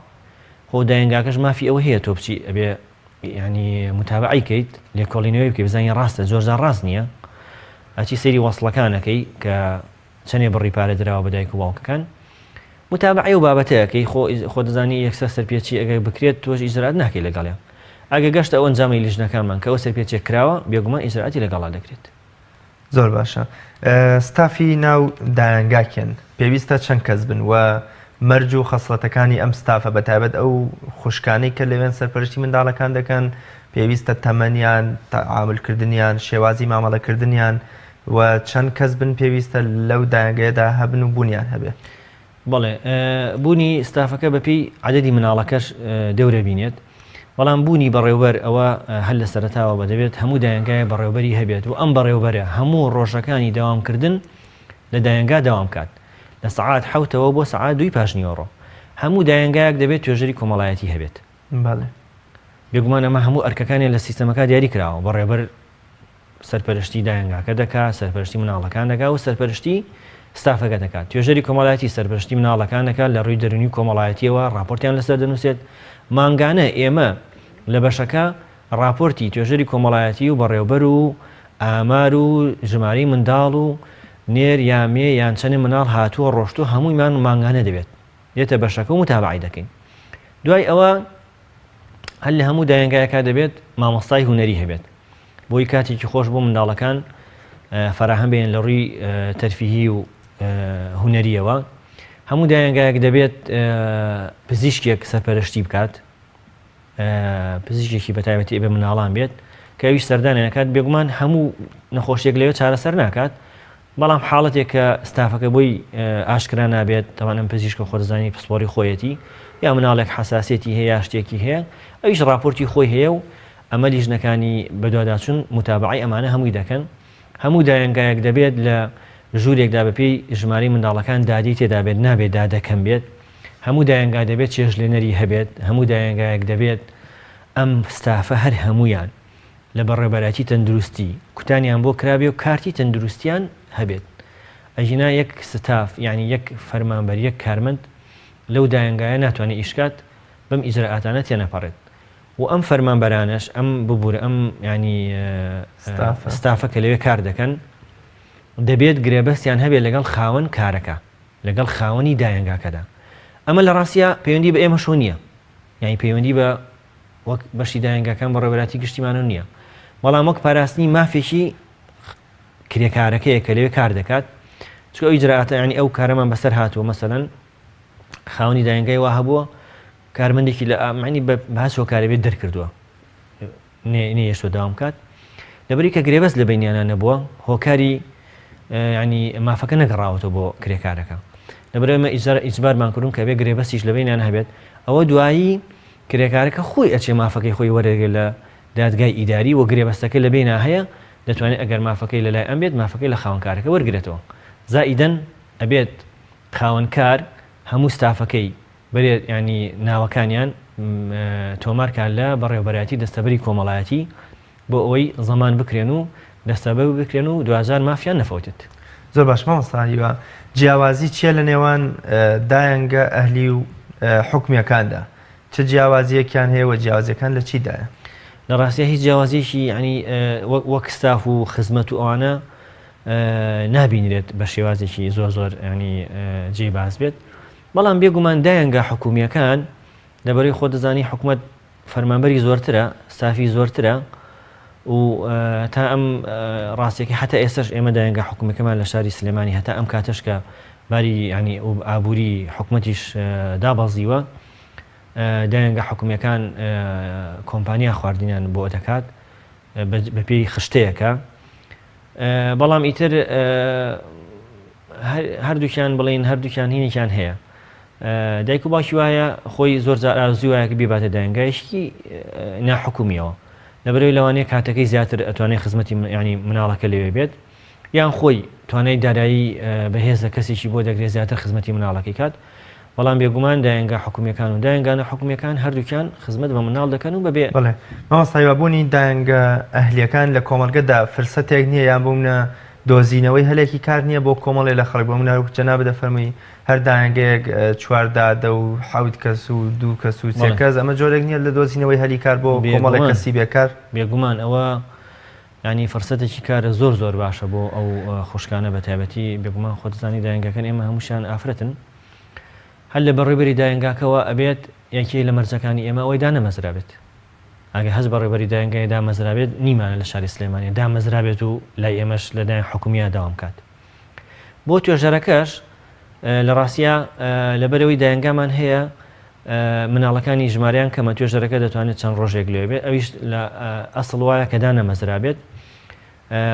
خۆ دایانگاکەش مافی ئەوە هەیە تۆ بچی ئەبێ ینی متابعی کەیت لێکۆڵینەوەی بکەی بزانین ڕاستە زۆرجار ڕاست نییە ئەچی سەیری وەسڵەکانەکەی کە چەندێ بڕی پارە درراوە بە دایک و باوکەکان متابعی و بابەتەیەکەی خۆ دەزانی یەکسەر سەرپێچی ئەگەر بکرێت تۆش ئیجرات ناکەی لەگەڵیان ئەگە گەشتە ئەو ئەنجامی لیژنەکانمان کە ئەو سەرپێچێک کراوە بێگومان ئیجراتی لەگەڵا دەکرێت. زۆر باشە. ستافی ناو دایانگاکێن پێویستە چەند کەس بن و مەرج و خەسڵەتەکانی ئەم ستافە بەتایبەت ئەو خوشکانەی کە لەوێن سەرپەرشتی منداڵەکان دەکەن پێویستە تەمەنیان تعاملکردنیان شێوازی مامەڵەکردنیان و چەند کەس بن پێویستە لەو دایانگەیەدا هەبن و بوونیان هەبێ؟ بەڵێ بوونی ستافەکە بەپێی عەدەدی مناڵەکەش دەورە بینێت بەڵام بوونی بەڕێوەبەر ئەوە هەل لە سەرەتاوە بە دەبێت هەموو دایانگایە بەڕێوەبەری هەبێت و ئەم بەڕێوەبەرە هەموو ڕۆژەکانی داوامکردن لە دایانگا داوام کات لە سەعات 7ەوە بۆ سەعات 2 پاشنیوەڕۆ هەموو دایانگایەک دەبێت توێژەری کۆمەڵایەتی هەبێت. بێگومان ئەمە هەموو ئەرکەکانی لە سیستەمەکە دیاری کراوە بەڕێوەبەر سەرپەرشتی دایانگاکە دەکات سەرپەرشتی مناڵەکان دەکات و سەرپەرشتی ستافەکە دەکات توێژەری کۆمەڵایەتی سەرپەرشتی مناڵەکان دەکات لە ڕووی دەرونی کۆمەڵایەتیەوە راپۆرتیان لەسەر دەنووسێت مانگانە ئێمە لە بەشەکە راپۆرتی توێژەری کۆمەڵایەتی و بەڕێوەبەر و ئامار و ژمارەی منداڵ و نێر یامێ یان چەند مناڵ هاتووە ڕۆشتووە هەموویمان مانگانە دەبێت دێتە بەشەکە و متابعی دەکەین. دوای ئەوە هەل لە هەموو دایانگایەکە دەبێت مامۆستای هونەری هەبێت بۆی کاتێکی خۆش بۆ منداڵەکان فراهەم بێن لە ڕووی تەرفیهی و هونەریەوە هەموو دایانگایەک دەبێت پزیشکێک سەرپەرشتی بکات پزیشکێکی بەتایبەتی بە مناڵان بێت کە ئەویش سەردانێنەکات بێگومان هەموو نەخۆشیێک لەوێ چارەسەر ناکات بەڵام حاڵەتێک کە ستافەکە بۆی ئاشکرا نابێت تەوان ئەم پزیشکە خۆدەزانی پسپۆری خۆیەتی یا مناڵێک حساسێتی هەیە شتێکی هەیە ئەویش راپۆرتی خۆی هەیە و ئەمە لیژنەکانی بەدواداچوون متابعی ئەمانە هەمووی دەکەن هەموو دایانگایەک دەبێت لە ژوورێکدا بەپێی ژمارەی منداڵەکان دادی تێدا بێت نابێت دادەکەم بێت هەموو دایانگا دەبێت چێژلێنەری هەبێت هەموو دایانگایەک دەبێت ئەم ستافە هەر هەمویان لە بەڕێبەراتی تەندروستی کوتانیان بۆ کرابێ و کارتی تەندروستیان هەبێت ئەژینا یەک ستاف یعنی یەک فەرمانبەر یەک کارمەند لەو دایانگایە ناتوانێت ئیشکات بەم ئیجراعاتانە تێنەپەڕێت و ئەم فەرمانبەرانەش ئەم ببوورە ئەم ینی ستافە کە لەوێ کار دەکەن دەبێت گرێبەستیان هەبێت لەگەڵ خاوەن کارەکە لەگەڵ خاوەنی دایانگاکەدا ئەمە لە ڕاستیە پەیوەندی بە ئێمە شۆ نییە یعنی پەیوەندی بە وەک بەشی دایانگاکان بەڕێوەبەراتی گشتیمانە نییە بەڵام وەک پاراستنی مافێکی کرێکارەکەیە کە لەوێ کار دەکات چکە ئەو ئیجراعاتە ینی ئەو کارەمان بەسەر هاتووە مەسەلەن خاوەنی دایانگای وا هەبووە کارمەندێکی لە ئامانی بەهاس هۆکارەبێت دەرکردووە نێشتۆ داوام کات لەبەری کە گرێبەست لە بینیانە نەبووە هۆکاری ینی مافەکە نەگەڕاوەتەوە بۆ کرێکارەکە لەبەرەوە ئیجبارمان کردوون کە بێ گرێبەستیش لە بینیان هەبێت ئەوە دوایی کرێکارەکە خۆی ئەچێ مافەکەی خۆی وەرەگە لە دادگای ئیداری و گرێبەستەکە لە بینە هەیە دەتوانێت ئەگەر مافەکەی لەلای ئەم بێت مافەکەی لە خاوەنکارەکە وەرگێتەوە زائیدەن ئەبێت خاوەنکار هەموو ستافەکەی بەرێت ینی ناوەکانیان تۆمارکان لە بەڕێوەبەرەتی دەستەبەری کۆمەڵایەتی بۆ ئەوەی زەمان بکرێن و دەستەبەر بکرێن و 2000 مافیان نەفەوتێت زۆر باش مامۆستاییوە جیاوازی چیە لە نێوان دایەنگە ئەهلی و حکومیەکاندا چه جیاوازیەکیان هەیە و جیاوازیەکان لە چیدایە لە ڕاستیە هیچ جیاوازیەکی ینی وەک ستاف و خزمەت و ئەوانە نابینرێت بە شێوازێکی زۆر ینی جێی باز بێت بەڵام بێگومان دایەنگە حکومیەکان لەبەرەی خۆ دەزانی حکومەت فەرمانبەری زۆرترە ستافی زۆرترە و تا ئەم ڕاستیەکە حتا ئێستش ئێمە دایەنگە حکومەکەمان لە شاری سلێمانی هەتا ئەم کاتەش کە باری ینی ئابووری حکومەتیش دابەزیوە دایەنگە حکومیەکان کۆمپانیا خواردنیان بۆ دەکات بە پێی خشتەیەکە بەڵام ئیتر هەردووکیان بڵین هەردووکیان هینێکیان هەیە دایک و باوکی وایە خۆی زۆر جار ئارزووی وایە کە بێباتە دایەنگایشکی ناحکومیەوە لەبەرەوەی لەوانەیە کاتەکەی زیاتر ئەتوانێت خزمەتی ینی مناڵەکە لەوێ بێت یان خۆی توانای دارایی بەهێزە کەسێکی بۆ دەگرێت زیاتر خزمەتی مناڵەکەی کات بەڵام بێگومان دایەنگە حکومیەکان و دایەنگانە حکومیەکان هەردووکیان خزمەت بە مناڵ دەکەن و بەبێ بڵێ مامۆستاییوەبوونی دایەنگە ئەهلیەکان لە کۆمەلگەدا فرسەتێک نییە یان بوونە دۆزینەوەی هەلێکی کار نییە بۆ کۆمەڵێ لە خەڵک بۆ مناوک جەناب دەفەرمووی هەر دایەنگەیەک 4 و 7 کەس و 2 کەس و 3 کەس ئەمە جۆرێک نییە لە دۆزینەوەی هەلی کار بۆ کۆمەڵێک کەسی بێکار بێگومان ئەوە ینی فرسەتێکی کارە زۆر باشە بۆ ئەو خوشکانە بە تایبەتی بێگومان خۆتزانی دایەنگەکان ئێمە هەمووشان ئافرەتن هەر لە بەڕێبەری دایەنگاکەوە ئەبێت یەکێ لە مەرجەکانی ئێمە ئەوەی دانەمەزرابێت ئەگە هەز بەڕێبەری دایەنگای دامەزرابێت نیمانە لە شاری سلێمانی دامەزرابێت و لای ئێمەش لە دایان حکومیە داوام کات بۆ توێژەرەکەش لە ڕاستیە لەبەرەوەی دایەنگامان هەیە مناڵەکانی ژمارەیان کەمە توێژەرەکە دەتوانێت چەند ڕۆژێک لێ بێت ئەویش لە ئەسڵ وایە کە دانەمەزرابێت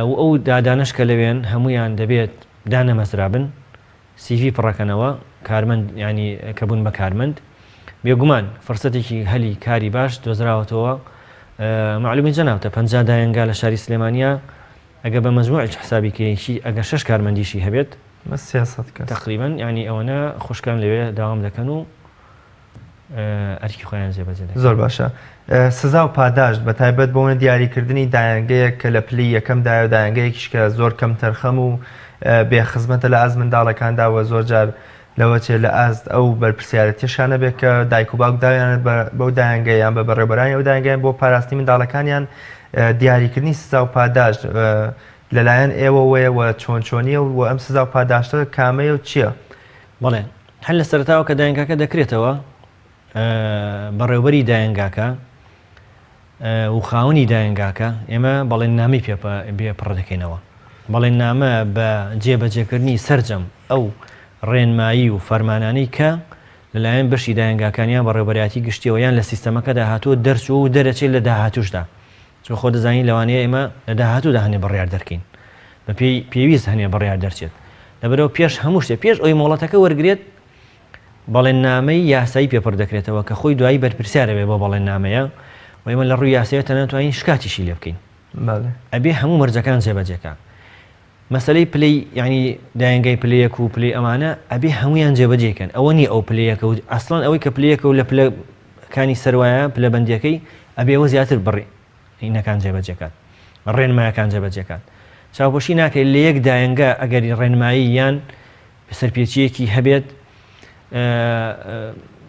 و ئەو دادانش کە لەوێن هەمویان دەبێت دانەمەزرابن CV پڕەکەنەوە کارمەند ینی کە بوون بە کارمەند بێگومان فرسەتێکی هەلی کاری باش دۆزراوەتەوە معلومی جەناوتە 50 دایەنگا لە شاری سلێمانیا ئەگە بە مەجموعی حسابی کێشی ئەگە 6 کارمەندیشی هەبێت تقریبا ینی ئەوەنە خوشکان لەوێ داوام دەکەن و ئەرکی خۆیان جێبەجێ دەکەن زۆر باشە سزا و پاداش بە تایبەت بۆنە دیاریکردنی دایەنگەیەک کە لە پلی یەکەمدایە و دایەنگەیەکیش کە زۆر کەم تەرخەم و بێ خزمەتە لە ئاز منداڵەکانداوە زۆر جار لەوە چێ لە ئاست ئەو بەرپرسیارەتیشانە بێت کە دایک و باوک داویانێت بەو دایەنگەیان بە بەڕێبەرانی ئەو دایەنگیان بۆ پاراستی منداڵەکانیان دیاریکردنی سزا و پاداش لەلایەن ئێوە وەیە و چۆنیە و ئەم سزا و پاداشتە کامەیە و چییە؟ بەڵێ هەر لە سەرتاوە کە دایەنگاکە دەکرێتەوە بەڕێوەبەری دایەنگاکە و خاوەنی دایەنگاکە ئێمە بەڵێن نامی پێ پڕ دەکەینەوە بەڵێن نامە بە جێبەجێکردنی سەرجەم ئەو ڕێنمایی و فەرمانانەی کە لەلایەن بەشی دایەنگاکانیان بەڕێوەبەریاتی گشتیەوە یان لە سیستەمەکەدا هاتووە دەرچوو و دەرەچێت لە داهاتوشدا چۆ خۆ دەزانی لەوانەیە ئێمە لە داهاتوودا هەنێ بڕیار دەرکەین بە پێویست هەنێ بڕیار دەرچێت لەبەرەوە پێش هەموو شتێ پێش ئەوی مۆڵەتەکە وەرگێت بەڵێن نامەی یاسایی پێپڕ دەکرێتەوە کە خۆی دوایی بەرپرسیارە بێ بۆ بەڵێن نامەیە و ئێمە لە ڕووی یاساییە ناتوانین شکاتیشی لێ بکەین ئەبێ هەموو مەرجەکان جێبەجێکە مەسەلەی پلەی ینی دایەنگای پلەیەک و پلەی ئەمانە ئەبێ هەمویان جێبەجێکەن ئەوە نی ئەو پلەیەکە و ئەسڵان ئەوەی کە پلەیەکە و لە پلەکانی سەروایە پلە بەندیەکەی ئەبێ ئەوە زیاتر بڕینەکان جێبەجێکات ڕێنمایەکان جێبەجێکات چاوپۆشی ناکەیت لە یەک دایەنگە ئەگەری ڕێنمایی یان سەرپێچیەکی هەبێت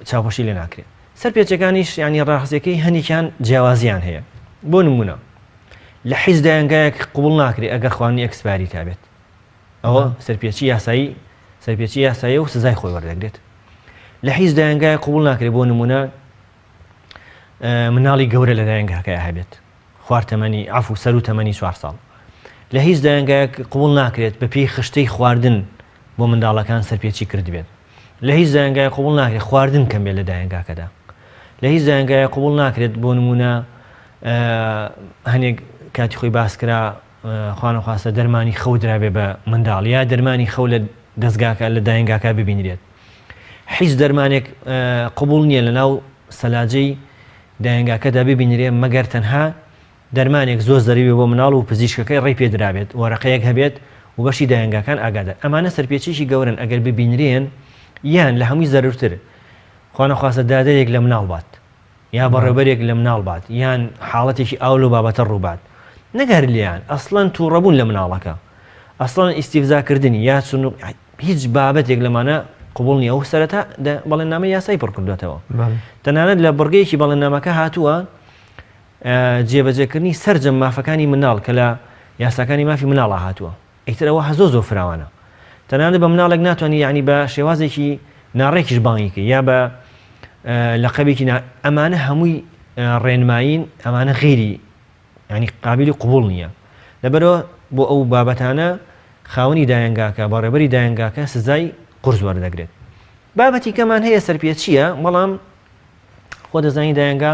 چاوپۆشی لێ ناکرێت سەرپێچەکانیش ینی ڕاستیەکەی هەندێکیان جیاوازیان هەیە بۆ نمونە لە حیز دایەنگایەک قبول ناکرێت ئەگەر خوانی ئەکسپاری کابێت ئەوە سەرپێچی یاسایی و سزای خۆی وەردەگرێت لە حیز دایەنگایە قبول ناکرێت بۆ نمونە مناڵی گەورە لە دایەنگاکەیە هەبێت خواردتەمەنی عەفو سەر و تەمەنی 4 ساڵ لە هیچ دایەنگایەک قبول ناکرێت بە پێی خشتەی خواردن بۆ منداڵەکان سەرپێچی کرد بێت لە هیچ دایەنگایە قبول ناکرێت خواردن کەم بێت لە دایەنگاکەدا لە هیچ دایانگایە قبول ناکرێت بۆ نمونە هەنێک کاتی خۆی باسکرا خوانەخواستە دەرمانی خەو درابێ بە منداڵ یا دەرمانی خەو لە دەستگاکە لە دایانگاکە ببینرێت. هیچ دەرمانێک قبول نییە لە ناو سەلاجەی دایانگاکەدا ببینرێت مەگەر تەنها دەرمانێک زۆر زەریوی بۆ مناڵ و پزیشکەکەی ڕێی پێدرابێت وەرەقەیەک هەبێت و بەشی دایانگاکان ئاگادار. ئەمانە سەرپێچیشی گەورن ئەگەر ببینرێن یان لە هەمووی زەرورتر خوانەخواستە دادەرێک لە مناڵ بات یا بەڕێوەبەرێک لە مناڵ بات یان حاڵەتێکی ئاول و بابەتە ڕووبات نەگەر لیان ئەسڵەن تووڕەبوون لە مناڵەکە ئەسڵەن ئیستیفزاکردنی یا هیچ بابەتێک لەمانە قبول نییە و سەرەتا بەڵێننامە یاسایی پڕ کردوێتەوە. تەنانەت لە بڕگەیەکی بەڵێننامەکە هاتووە جێبەجێکردنی سەرجەم مافەکانی مناڵ کە لە یاساکانی مافی مناڵە هاتووە ئیترەوە زۆر فراوانە. تەنانەت بە مناڵێک ناتوانانی یعنی بە شێوازێکی ناڕێکیش بانگیکە یا بە لەقەبێکی ئەمانە هەمووی ڕێنماین ئەمانە غیری ینی قابلی قبول نییە. لەبەرەوە بۆ ئەو بابەتانە خاوەنی دایانگاکە بەڕێبەری دایانگاکە سزای قورس وەردەگرێت. بابەتی کەمان هەیە سەرپێچیە بەڵام خۆ دەزانی دایانگا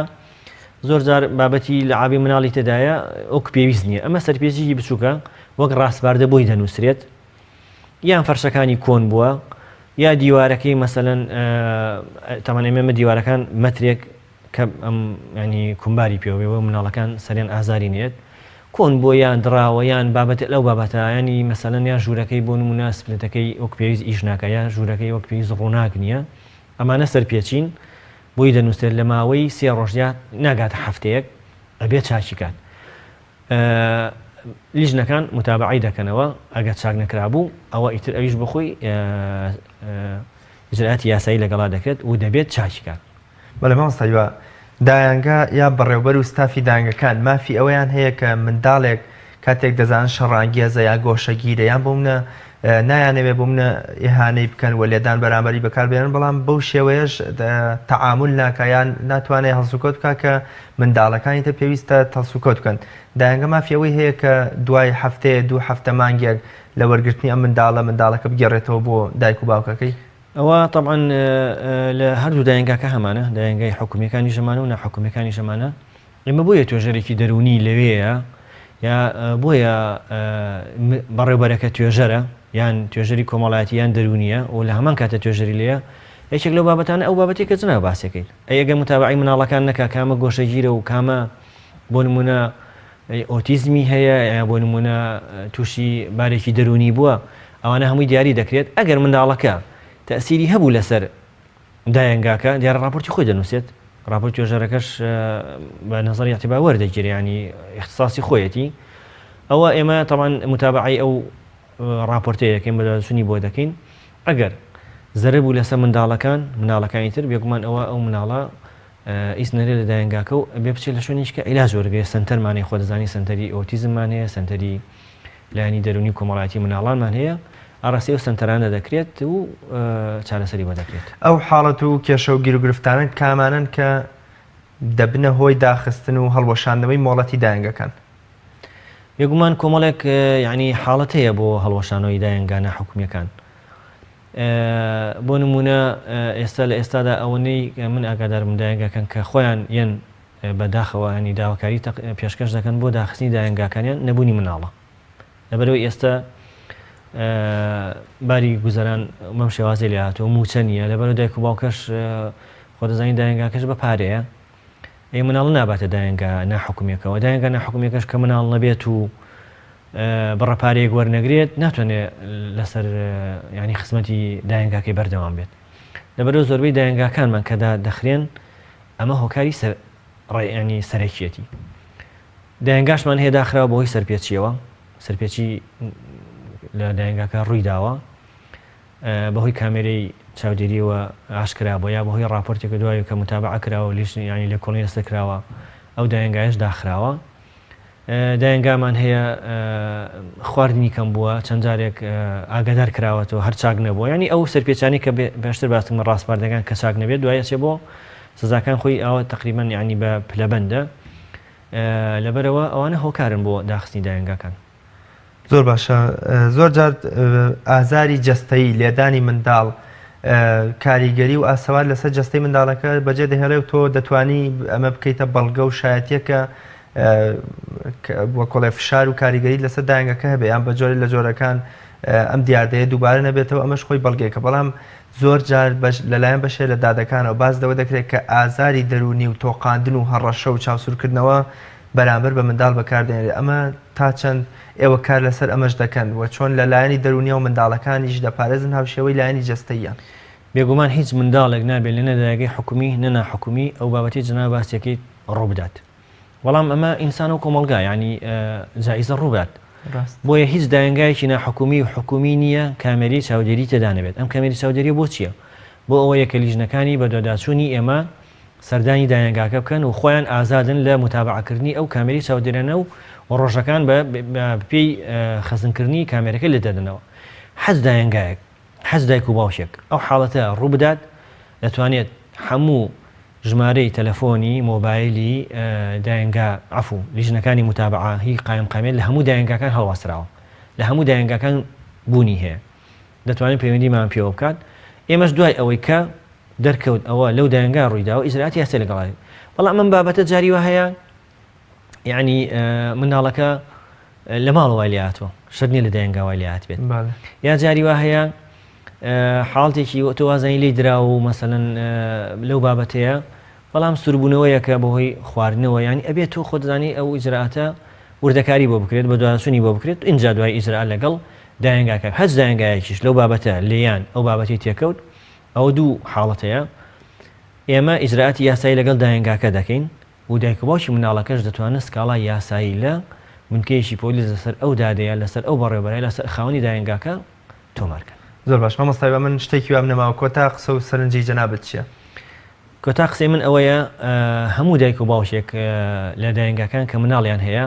زۆر جار بابەتی لە ئاوی مناڵی تێدایە ئەوک پێویست نییە. ئەمە سەرپێچی بچووکە وەک ڕاستباردە بۆی دەنووسرێت یان فەرشەکانی کۆن بووە یا دیوارەکەی مەسەلەن تەمەنێمە دیوارەکان مەترێک کە ینی کومباری پێوەوە مناڵەکان سەریان ئازاری نێت کۆن بۆ یان دراوە یان بابەت لەو بابەتە ینی مەسەلەن یان ژوورەکەی بۆ نمونە سپلێتەکەی وەک پێویست ئیش ناکە یان ژوورەکەی وەک پێویست ڕووناک نییە ئەمانە سەرپێچین بۆی دەنووسێت لە ماوەی 3 ڕۆژیا ناگاتە هەفتەیەک ئەبێت چاکیکات. لیژنەکان متابعی دەکەنەوە ئەگەر چاک نەکرابوو ئەوە ئیتر ئەویش بخۆی ئیجراعاتی یاسایی لەگەڵا دەکرێت و دەبێت چاکیکات. بەڵێ مامۆستاییوە دایانگا یا بەڕێوەبەر و ستافی دایانگەکان مافی ئەوەیان هەیە کە منداڵێک کاتێک دەزانن شەڕانگیێزە یا گۆشەگیرە یان بۆ منە نایانەوێ بۆ منە ئیهانەی بکەن و لێدان بەرامبەری بەکاربێنن بەڵام بەو شێوەیەش تەعامل ناکە یان ناتوانێت هەڵسوکۆت بکە کە منداڵەکانی تر پێویستە هەڵسوکۆت بکەن. دایانگە مافیەوەی هەیە کە دوای هەفتەیە 2 هەفتە مانگێک لە وەرگرتنی ئەم منداڵەکە بگەڕێتەوە بۆ دایک و باوکەکەی. ئەوە طبعاً لە هەردوو دایانگاکە هەمانە دایانگای حکومیەکانی ژەمانە و ناحکومیەکانی ژەمانە ئێمە بۆیە توێژەرێکی دەرونی لەوەیە یا بۆیە بەڕێوەبەرەکە توێژەرە یان توێژەری کۆمەڵایەتی یان دەرونیە و لە هەمان کاتە توێژەری لێیە یەکێک لەو بابەتانە ئەو بابەتی کە جنا باسەکەیت ئەگەر متابعی مناڵەکان نەکا کامە گۆشەگیرە و کامە بۆ نمونە ئۆتیزمی هەیە یا بۆ نمونە تووشی بارێکی دەرونی بووە ئەوانە هەمووی دیاری دەکرێت. ئەگەر منداڵەکە تەسیری هەبوو لەسەر دایانگاکە دیارە راپۆرتی خۆی دەنووسێت راپۆرت توێژەرەکەش بە نەزەری اعتیبار وەردەگیرێت ینی اختصاصی خۆیەتی. ئەوە ئێمە طبعاً متابعی ئەو راپۆرتەیەکەین بەدەسوونی بۆ دەکەین ئەگەر زەرە بوو لەسەر مناڵەکانی تر بێگومان ئەوە ئەو مناڵە ئیسنەرێ لە دایانگاکە و بێ بچێت لە شوێنیشکە عیلاج وەرگێ سنتەرمان هەیە خۆ دەزانی سنتەری ئۆتیزممان هەیە سنتەری لایەنی دەرونی کۆمەڵایەتی مناڵانمان هەیە ئاڕاستی و سنتەرانە دەکرێت و چارەسەری بۆ دەکرێت. ئەو حاڵەت و کێشە و گیر و گرفتانن کامانن کە دەبنە هۆی داخستن و هەڵوەشاندنەوەی مۆڵەتی دایانگەکان. بێگومان کۆمەڵێک ینی حاڵەت هەیە بۆ هەڵوەشانەوەی دایانگانە حکومیەکان. بۆ نمونە ئێستا لە ئێستادا ئەوەنەی من ئاگادارم دایانگاکان کە خۆیان یەن بەداخەوە ینی داواکاری پێشکەش دەکەن بۆ داخستنی دایانگاکانیان نەبوونی مناڵە. لەبەرەوەی ئێستا باری گوزەران مەم شێوازی لێ هاتووە موچە نییە لەبەرەوە دایک و باوکەش خۆ دەزانی دایانگاکەش بە پارەیە ئەی مناڵ ناباتە دایانگا ناحکومیەکەوە دایانگا ناحکومیەکەش کە مناڵ نەبێت و بەڕەپارەیەک وەرنەگرێت ناتوانێت لەسەر ینی خزمەتی دایانگاکەی بەردەوام بێت. لەبەرەوە زۆربەی دایانگاکانمان کەدا دەخرێن ئەمە هۆکاری ڕێینی سەرەکیەتی دایانگاشمان هەیە داخراوە بۆی سەرپێچیەوە سەرپێچی لە دایانگاکە ڕووی داوە بەهۆی کامێرەی چاودێریەوە ئاشکرا بۆ یا بەهۆی راپۆرتێکە دوای کە متابعە کراوە لیژنی ینی لە کۆڵی دەستە کراوە ئەو دایانگایش داخراوە. دایانگامان هەیە خواردنی کەم بووە چەند جارێک ئاگادار کراوەتەوە هەر چاک نەبووە ینی ئەو سەرپێچانی کە باشتر باسم ڕاستپاردەکان کە چاک نەبێت دوایە چێ بۆ سزاکان خۆی ئەوە تقریبان ینی بە پلەبەندە لەبەرەوە ئەوانە هۆکارن بۆ داخستنی دایانگاکان. زۆر باشە. زۆر جار ئازاری جەستەیی لێدانی منداڵ کاریگەری و ئاسەوار لەسەر جەستەی منداڵەکە بەجێ دەهێڵێ و تۆ دەتوانی ئەمە بکەیتە بەڵگە و شایەتیەکە وە کۆڵێ فشار و کاریگەری لەسەر دایانگەکە هەبێ یان بە جۆرە لە جۆرەکان ئەم دیاردەیە دووبارە نەبێتەوە ئەمەش خۆی بەڵگەیەکە بەڵام زۆر جار لەلایەن بەشێ لە دادەکانەوە باز دەوە دەکرێت کە ئازاری دەرونی و تۆقااندن و هەڕەشە و چاوسورکردنەوە بەرامبەر بە منداڵ بەکاردێنێت ئەمە تا چەند ئێوە کار لەسەر ئەمەش دەکەن و چۆن لە لایەنی دەرونیە و منداڵەکانیش دەپارێزن هاوشێوەی لایەنی جەستەیە بێگومان هیچ منداڵێک نابێت لە نەدایەکەی حکومی نەناحکومی ئەو بابەتی جنا باسیەکەی ڕووبدات بەڵام ئەمە ئینسان و کۆمەلگا ینی جایزە ڕووبات بۆیە هیچ دایانگایەکی ناحکومی و حکومی نییە کامێری چاودێری تێدانەبێت ئەم کامێری چاودێری بۆ چییە بۆ ئەوە یەکە لیژنەکانی بە دواداچوونی ئێمە سەردانی دایانگاکە بکەن و خۆیان ئازادن لە متابعکردنی ئەو کامێری چاودێرانە و ڕۆژەکان بە پێی خەزنکردنی کامێرەکە لێ دەدنەوە حەز دایانگایەک حەز دایک و باوشێک ئەو حاڵەتە ڕوو بدات دەتوانێت هەموو ژمارەی تەلەفۆنی مۆبایلی دایانگا عفو لیژنەکانی متابعە هی قایمقامێت لە هەموو دایانگاکان هەڵواسراوە لە هەموو دایانگاکان بوونی هەیە دەتوانێت پەیوەندیمان پێوە بکات ئێمەش دوای ئەوەی کە دەرکەوت ئەوە لەو دایانگا ڕوویداوە ئیجراعاتی هەستێ لەگەڵای بەڵام من بابەتە جاریوە هەیە یعنی منداڵەکە لە ماڵ وای لێهاتوە شەر نییە لە دایانگا وای لێهات بێت یا جاریوە هەیە حاڵتێکی تۆوازانی لی درا و مەسەلەن لەو بابەتەیە بەڵام سوربوونەوەیەکە بەهۆی خواردنەوە ینی ئەبێت تۆ خۆ دەزانی ئەو ئیجراعاتە وردەکاری بۆ بکرێت بە دواسوونی بۆ بکرێت اینجا دوای ئیجراعات لەگەڵ دایانگاکە هەست دایانگایەکیش لەو بابەتە لێیان ئەو بابەتی تێکەوت ئەو دوو حاڵەتەیە ئێمە ئیجراعاتی یاسایی لەگەڵ دایانگاکە دەکەین و دایک و باوکی مناڵەکەش دەتوانێت سکاڵای یاسایی لە بنکەیەکی پۆلیس لەسەر ئەو دادەیە لەسەر ئەو بەڕێوەبەرای لەسەر خاوەنی دایانگاکە تۆمارکەن زۆر باش مامۆستای بە من شتێکی وام نەماوە کۆتا قسە و سەرنجی جەنابەت چییە؟ کۆتا قسەی من ئەوەیە هەموو دایک و باوشێک لە دایانگاکان کە مناڵیان هەیە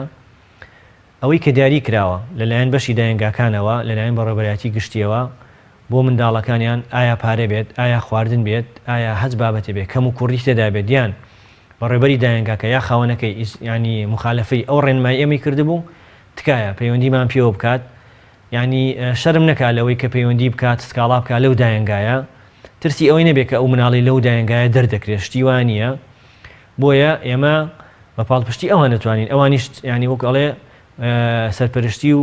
ئەوەی کە دیاری کراوە لەلایەن بەشی دایانگاکانەوە لەلایەن بەڕێوەبەرایەتی گشتیەوە بۆ منداڵەکانیان ئایا پارە بێت ئایا خواردن بێت ئایا هەچ بابەتێ بێت کەم و کوڕی تێدا بێت دیان بەڕێبەری دایانگاکە یا خاوەنەکەی ینی مخالفەی ئەو ڕێنمای ئێمەی کردبوو تکایە پەیوەندیمان پێوە بکات ینی شەرم نەکات لەوەی کە پەیوەندی بکات سکاڵا بکات لەو دایانگایە ترسی ئەوەی نەبێت کە ئەو مناڵی لەو دایانگایە دەردەکرێت شتیوانە بۆیە ئێمە بە پاڵپشتی ئەوان دەتوانین ئەوانیش ینی وەکڵێ سەرپەرشتی و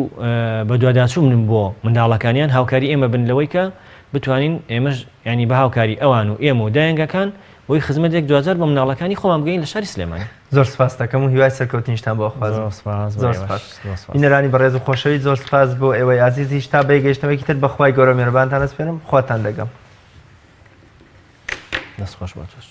بە دوواداچوون بۆ منداڵەکانیان هاوکاری ئێمە بن لەوەی کە بتوانین ئێمەش ینی بە هاوکاری ئەوان و ئێمە و دایانگەکان بۆی خزمەتێک دوزار بە مناڵەکانی خۆمان بگەین لە شاری سلێمانی زۆر سپاس دەکەم و هیوای سەرکەوتنیشتان بۆ خوازم بینەرانی بەڕێز و خۆشەوی زۆر سپاس بۆ ئێوەی عزیزی تا بەیگەشتنەوەیکی تر بەخوای گەورە میێرەبانتان دەسپێنم خواتان دەگەم دەست خۆش بە تۆش